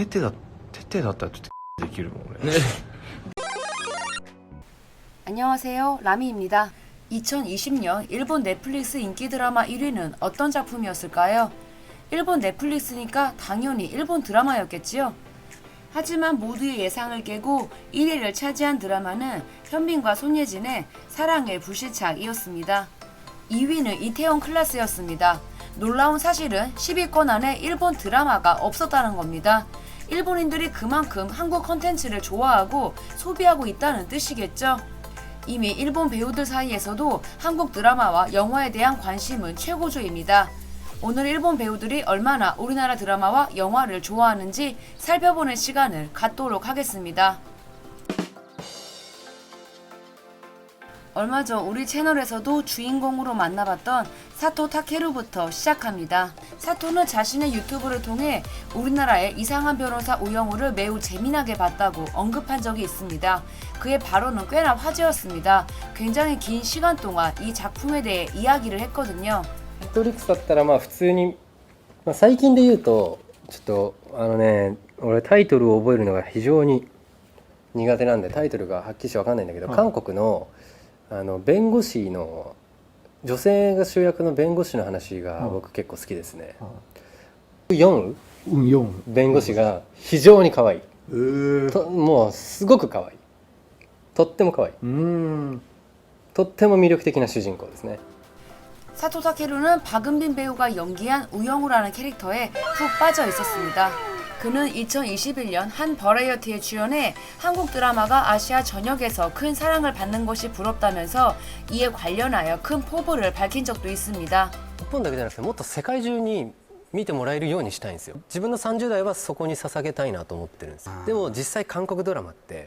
テテだったらちょっとできるもん俺。 안녕하세요, 라미입니다. 2020년 일본 넷플릭스 인기 드라마 1위는 어떤 작품이었을까요? 일본 넷플릭스니까 당연히 일본 드라마였겠지요. 하지만 모두의 예상을 깨고 1위를 차지한 드라마는 현빈과 손예진의 사랑의 불시착이었습니다. 2위는 이태원 클라스였습니다. 놀라운 사실은 10위권 안에 일본 드라마가 없었다는 겁니다. 일본인들이 그만큼 한국 컨텐츠를 좋아하고 소비하고 있다는 뜻이겠죠. 이미 일본 배우들 사이에서도 한국 드라마와 영화에 대한 관심은 최고조입니다. 오늘 일본 배우들이 얼마나 우리나라 드라마와 영화를 좋아하는지 살펴보는 시간을 갖도록 하겠습니다. 얼마 전 우리 채널에서도 주인공으로 만나봤던 사토 타케루부터 시작합니다. 사토는 자신의 유튜브를 통해 우리나라의 이상한 변호사 우영우를 매우 재미나게 봤다고 언급한 적이 있습니다. 그의 발언은 꽤나 화제였습니다. 굉장히 긴 시간 동안 이 작품에 대해 이야기를 했거든요. ネットフリックスだったらまあ普通に、最近で言うとちょっと俺タイトルを覚えるのが非常に苦手なんでタイトルがはっきりして分かんないんだけど、韓国の弁護士の女性が主役の弁護士の話が僕結構好きですね。ヨン弁護士が非常に可愛い、もうすごく可愛い、とっても可愛い、とっても魅力的な主人公ですね。 사토 타케루는 박은빈 배우가 연기한 우영우라는 캐릭터에 푹 빠져 있었습니다. 그는 2021년 한 버라이어티에 출연해 한국 드라마가 아시아 전역에서 큰 사랑을 받는 것이 부럽다면서 이에 관련하여 큰 포부를 밝힌 적도 있습니다. 日本だけじゃなくてもっと世界中に見てもらえるようにしたいんですよ。自分の30代はそこに捧げたいなと思ってるんです。でも実際韓国ドラマって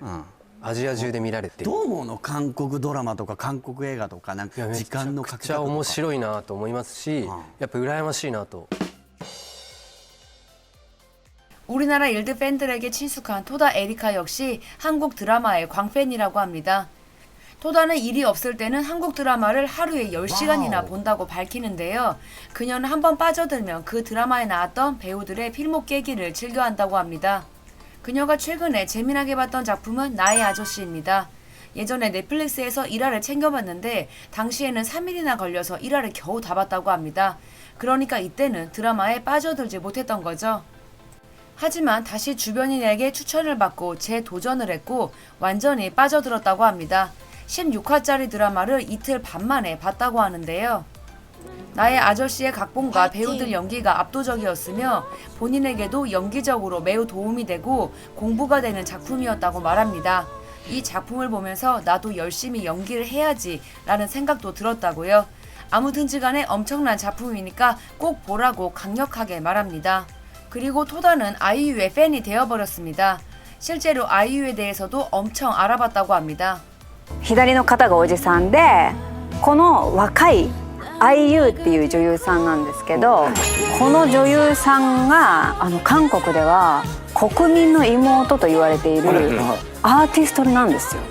アジア中で見られて、どう思うの？韓国ドラマとか韓国映画とかなんか時間のかけ方とか。めちゃくちゃ面白いなと思いますし、やっぱ羨ましいなと。 우리나라 일드 팬들에게 친숙한 토다 에리카 역시 한국 드라마의 광팬이라고 합니다. 토다는 일이 없을 때는 한국 드라마를 하루에 10시간이나 본다고 밝히는데요. 그녀는 한번 빠져들면 그 드라마에 나왔던 배우들의 필목 깨기를 즐겨한다고 합니다. 그녀가 최근에 재미나게 봤던 작품은 나의 아저씨입니다. 예전에 넷플릭스에서 1화를 챙겨봤는데 당시에는 3일이나 걸려서 1화를 겨우 다 봤다고 합니다. 그러니까 이때는 드라마에 빠져들지 못했던 거죠. 하지만 다시 주변인에게 추천을 받고 재도전을 했고 완전히 빠져들었다고 합니다. 16화짜리 드라마를 이틀 반 만에 봤다고 하는데요. 나의 아저씨의 각본과 배우들 연기가 압도적이었으며 본인에게도 연기적으로 매우 도움이 되고 공부가 되는 작품이었다고 말합니다. 이 작품을 보면서 나도 열심히 연기를 해야지 라는 생각도 들었다고요. 아무튼지 간에 엄청난 작품이니까 꼭 보라고 강력하게 말합니다. 그리고 토다는 아이유의 팬이 되어버렸습니다. 실제로 아이유에 대해서도 엄청 알아봤다고 합니다. 左の方がおじさんで、この若い IU っていう女優さんなんですけど、この女優さんが韓国では国民の妹と言われているアーティストなんですよ。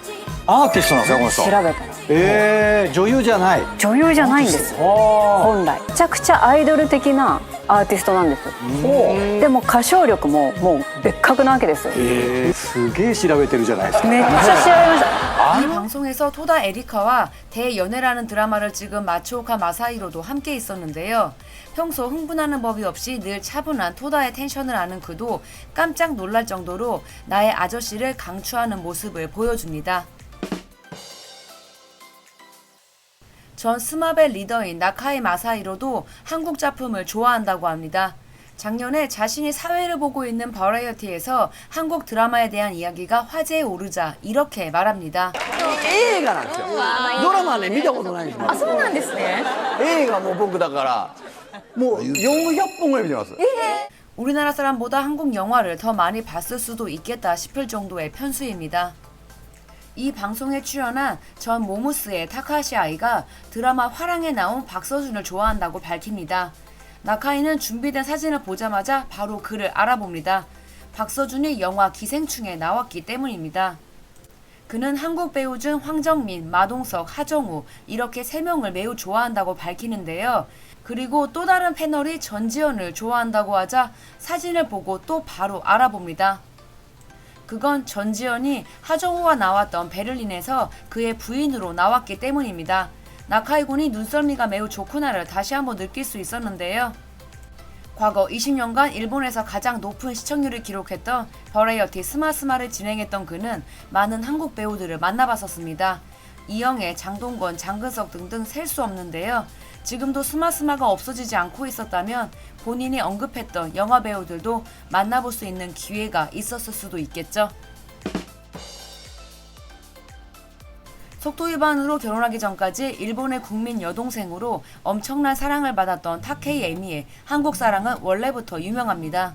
アーティストなんですかこの人？調べたら。女優じゃない。女優じゃないんですよ。本来めちゃくちゃアイドル的なアーティストなんです。でも歌唱力ももう別格なわけですよ。すげえ調べてるじゃないですか。めっちゃ調べました。 이 방송에서 토다 에리카와 대연애라는 드라마를 찍은 마츠오카 마사히로도 함께 있었는데요. 평소 흥분하는 법이 없이 늘 차분한 토다의 텐션을 아는 그도 깜짝 놀랄 정도로 나의 아저씨를 강추하는 모습을 보여줍니다. 전 스마벨 리더인 나카이 마사히로도 한국 작품을 좋아한다고 합니다. 작년에 자신이 사회를 보고 있는 버라이어티에서 한국 드라마에 대한 이야기가 화제에 오르자 이렇게 말합니다. 映画なんですよ。ドラマね見たことないんですよ。あ、そうなんですね。映画も僕だからもう400本ぐらい見てます。 우리나라 사람보다 한국 영화를 더 많이 봤을 수도 있겠다 싶을 정도의 편수입니다. 이 방송에 출연한 전 모무스의 타카시 아이가 드라마 화랑에 나온 박서준을 좋아한다고 밝힙니다. 나카이는 준비된 사진을 보자마자 바로 그를 알아봅니다. 박서준이 영화 기생충에 나왔기 때문입니다. 그는 한국 배우 중 황정민, 마동석, 하정우 이렇게 3명을 매우 좋아한다고 밝히는데요. 그리고 또 다른 패널이 전지현을 좋아한다고 하자 사진을 보고 또 바로 알아봅니다. 그건 전지현이 하정우가 나왔던 베를린에서 그의 부인으로 나왔기 때문입니다. 나카이 군이 눈썰미가 매우 좋구나를 다시 한번 느낄 수 있었는데요. 과거 20년간 일본에서 가장 높은 시청률을 기록했던 버라이어티 스마스마를 진행했던 그는 많은 한국 배우들을 만나봤었습니다. 이영애, 장동건, 장근석 등등 셀 수 없는데요. 지금도 스마스마가 없어지지 않고 있었다면 본인이 언급했던 영화 배우들도 만나볼 수 있는 기회가 있었을 수도 있겠죠. 속도 위반으로 결혼하기 전까지 일본의 국민 여동생으로 엄청난 사랑을 받았던 타케이 에미의 한국 사랑은 원래부터 유명합니다.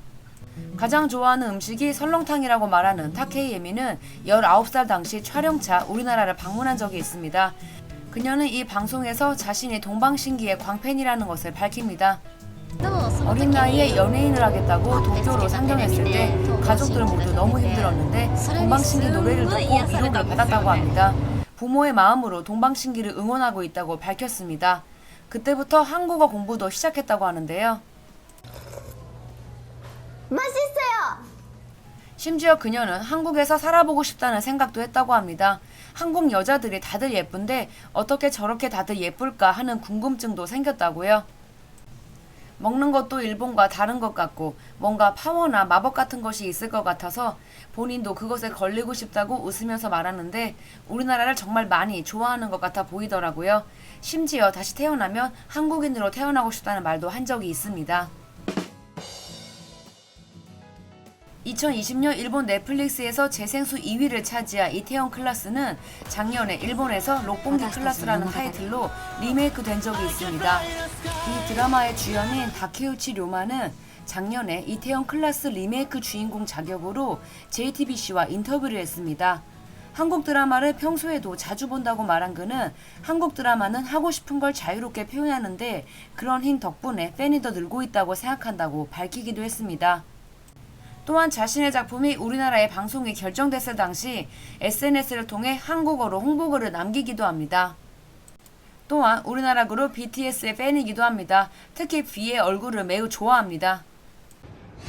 가장 좋아하는 음식이 설렁탕이라고 말하는 타케이 에미는 19살 당시 촬영차 우리나라를 방문한 적이 있습니다. 그녀는 이 방송에서 자신이 동방신기의 광팬이라는 것을 밝힙니다. 어린 나이에 연예인을 하겠다고 도쿄로 상경했을 때 가족들 모두 너무 힘들었는데 동방신기 노래를 듣고 위로를 받았다고 합니다. 부모의 마음으로 동방신기를 응원하고 있다고 밝혔습니다. 그때부터 한국어 공부도 시작했다고 하는데요. 맛있어요. 심지어 그녀는 한국에서 살아보고 싶다는 생각도 했다고 합니다. 한국 여자들이 다들 예쁜데 어떻게 저렇게 다들 예쁠까 하는 궁금증도 생겼다고요. 먹는 것도 일본과 다른 것 같고 뭔가 파워나 마법 같은 것이 있을 것 같아서 본인도 그것에 걸리고 싶다고 웃으면서 말하는데 우리나라를 정말 많이 좋아하는 것 같아 보이더라고요. 심지어 다시 태어나면 한국인으로 태어나고 싶다는 말도 한 적이 있습니다. 2020년 일본 넷플릭스에서 재생수 2위를 차지한 이태원 클라스는 작년에 일본에서 록봉기 클라스라는 타이틀로 리메이크 된 적이 있습니다. 이 드라마의 주연인 다케우치 료마는 작년에 이태원 클라스 리메이크 주인공 자격으로 JTBC와 인터뷰를 했습니다. 한국 드라마를 평소에도 자주 본다고 말한 그는 한국 드라마는 하고 싶은 걸 자유롭게 표현하는데 그런 힘 덕분에 팬이 더 늘고 있다고 생각한다고 밝히기도 했습니다. 또한 자신의 작품이 우리나라에 방송이 결정됐을 당시 SNS를 통해 한국어로 홍보글을 남기기도 합니다. 또한 우리나라 그룹 BTS의 팬이기도 합니다. 특히 B의 얼굴을 매우 좋아합니다.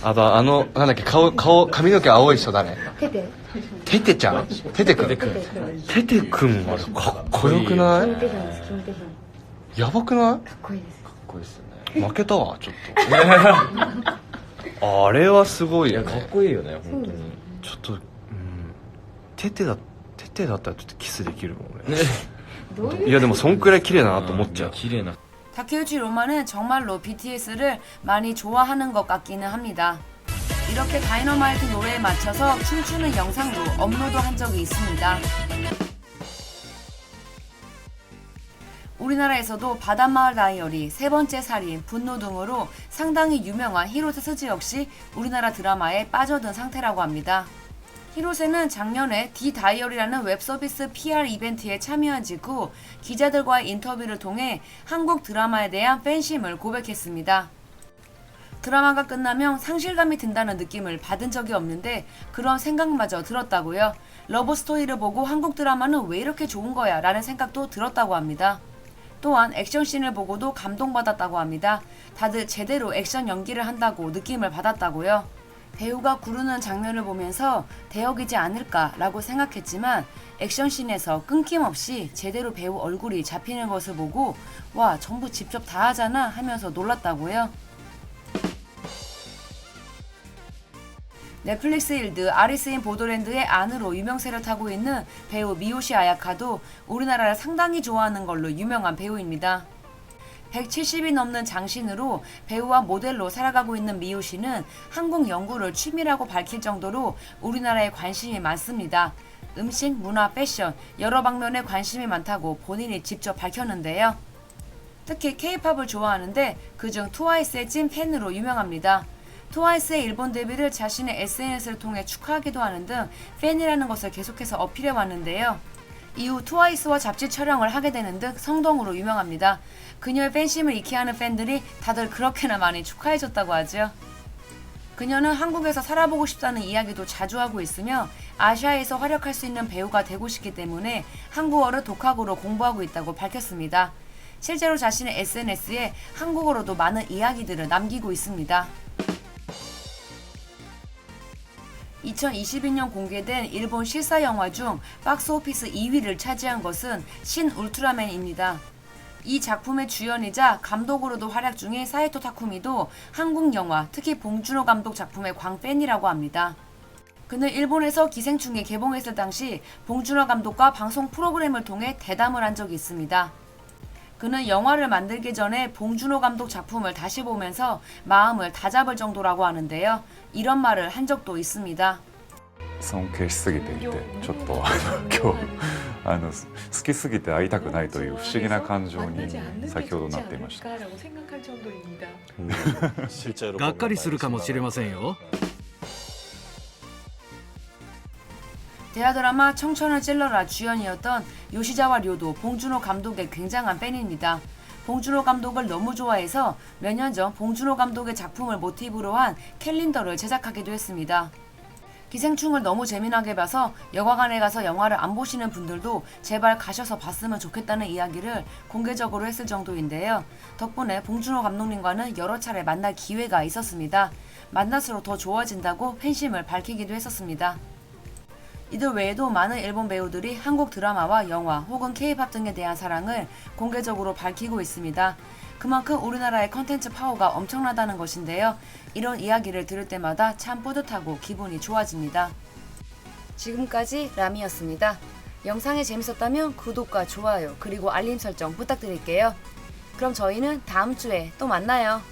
なんだっけ、髪の毛青い人誰？テテちゃん？テテくん。テテくんはかっこよくない？やばくない？かっこいいです。かっこいいですよね。負けたわ、ちょっと。あれはすごいよね。かっこいいよね、本当に。ちょっと、テテだったらちょっとキスできるもんね。いやでもそんくらい綺麗だなと思っちゃう。綺麗な。 다케우치 로마는 정말로 BTS를 많이 좋아하는 것 같기는 합니다. 이렇게 다이너마이트 노래에 맞춰서 춤추는 영상도 업로드한 적이 있습니다. 우리나라에서도 바닷마을 다이어리, 세 번째 살인, 분노 등으로 상당히 유명한 히로세 스즈 역시 우리나라 드라마에 빠져든 상태라고 합니다. 히로세는 작년에 디다이어리라는 웹서비스 PR 이벤트에 참여한 직후 기자들과의 인터뷰를 통해 한국 드라마에 대한 팬심을 고백했습니다. 드라마가 끝나면 상실감이 든다는 느낌을 받은 적이 없는데 그런 생각마저 들었다고요. 러브스토리를 보고 한국 드라마는 왜 이렇게 좋은 거야 라는 생각도 들었다고 합니다. 또한 액션씬을 보고도 감동받았다고 합니다. 다들 제대로 액션 연기를 한다고 느낌을 받았다고요. 배우가 구르는 장면을 보면서 대역이지 않을까라고 생각했지만 액션씬에서 끊김없이 제대로 배우 얼굴이 잡히는 것을 보고 와, 전부 직접 다 하잖아 하면서 놀랐다고요. 넷플릭스 일드 아리스인 보더랜드의 안으로 유명세를 타고 있는 배우 미요시 아야카도 우리나라를 상당히 좋아하는 걸로 유명한 배우입니다. 170이 넘는 장신으로 배우와 모델로 살아가고 있는 미요시는 한국 연구를 취미라고 밝힐 정도로 우리나라에 관심이 많습니다. 음식, 문화, 패션 여러 방면에 관심이 많다고 본인이 직접 밝혔는데요. 특히 K-팝을 좋아하는데 그중 트와이스의 찐 팬으로 유명합니다. 트와이스의 일본 데뷔를 자신의 SNS를 통해 축하하기도 하는 등 팬이라는 것을 계속해서 어필해 왔는데요. 이후 트와이스와 잡지 촬영을 하게 되는 등 성동으로 유명합니다. 그녀의 팬심을 잊게 하는 팬들이 다들 그렇게나 많이 축하해줬다고 하죠. 그녀는 한국에서 살아보고 싶다는 이야기도 자주 하고 있으며 아시아에서 활약할 수 있는 배우가 되고 싶기 때문에 한국어를 독학으로 공부하고 있다고 밝혔습니다. 실제로 자신의 SNS에 한국어로도 많은 이야기들을 남기고 있습니다. 2022년 공개된 일본 실사 영화 중 박스오피스 2위를 차지한 것은 신 울트라맨입니다. 이 작품의 주연이자 감독으로도 활약 중인 사이토 타쿠미도 한국 영화, 특히 봉준호 감독 작품의 광팬이라고 합니다. 그는 일본에서 기생충이 개봉했을 당시 봉준호 감독과 방송 프로그램을 통해 대담을 한 적이 있습니다. 그는 영화를 만들기 전에 봉준호 감독 작품을 다시 보면서 마음을 다잡을 정도라고 하는데요. 이런 말을 한 적도 있습니다. 尊敬しすぎていてちょっと今日好きすぎて会いたくないという不思議な感情に先ほどなっていました。がっかりするかもしれませんよ。 대하 드라마 청천을 찔러라 주연이었던 요시자와 료도 봉준호 감독의 굉장한 팬입니다. 봉준호 감독을 너무 좋아해서 몇 년 전 봉준호 감독의 작품을 모티브로 한 캘린더를 제작하기도 했습니다. 기생충을 너무 재미나게 봐서 영화관에 가서 영화를 안 보시는 분들도 제발 가셔서 봤으면 좋겠다는 이야기를 공개적으로 했을 정도인데요. 덕분에 봉준호 감독님과는 여러 차례 만날 기회가 있었습니다. 만날수록 더 좋아진다고 팬심을 밝히기도 했었습니다. 이들 외에도 많은 일본 배우들이 한국 드라마와 영화 혹은 K-팝 등에 대한 사랑을 공개적으로 밝히고 있습니다. 그만큼 우리나라의 컨텐츠 파워가 엄청나다는 것인데요. 이런 이야기를 들을 때마다 참 뿌듯하고 기분이 좋아집니다. 지금까지 라미였습니다. 영상이 재밌었다면 구독과 좋아요 그리고 알림 설정 부탁드릴게요. 그럼 저희는 다음 주에 또 만나요.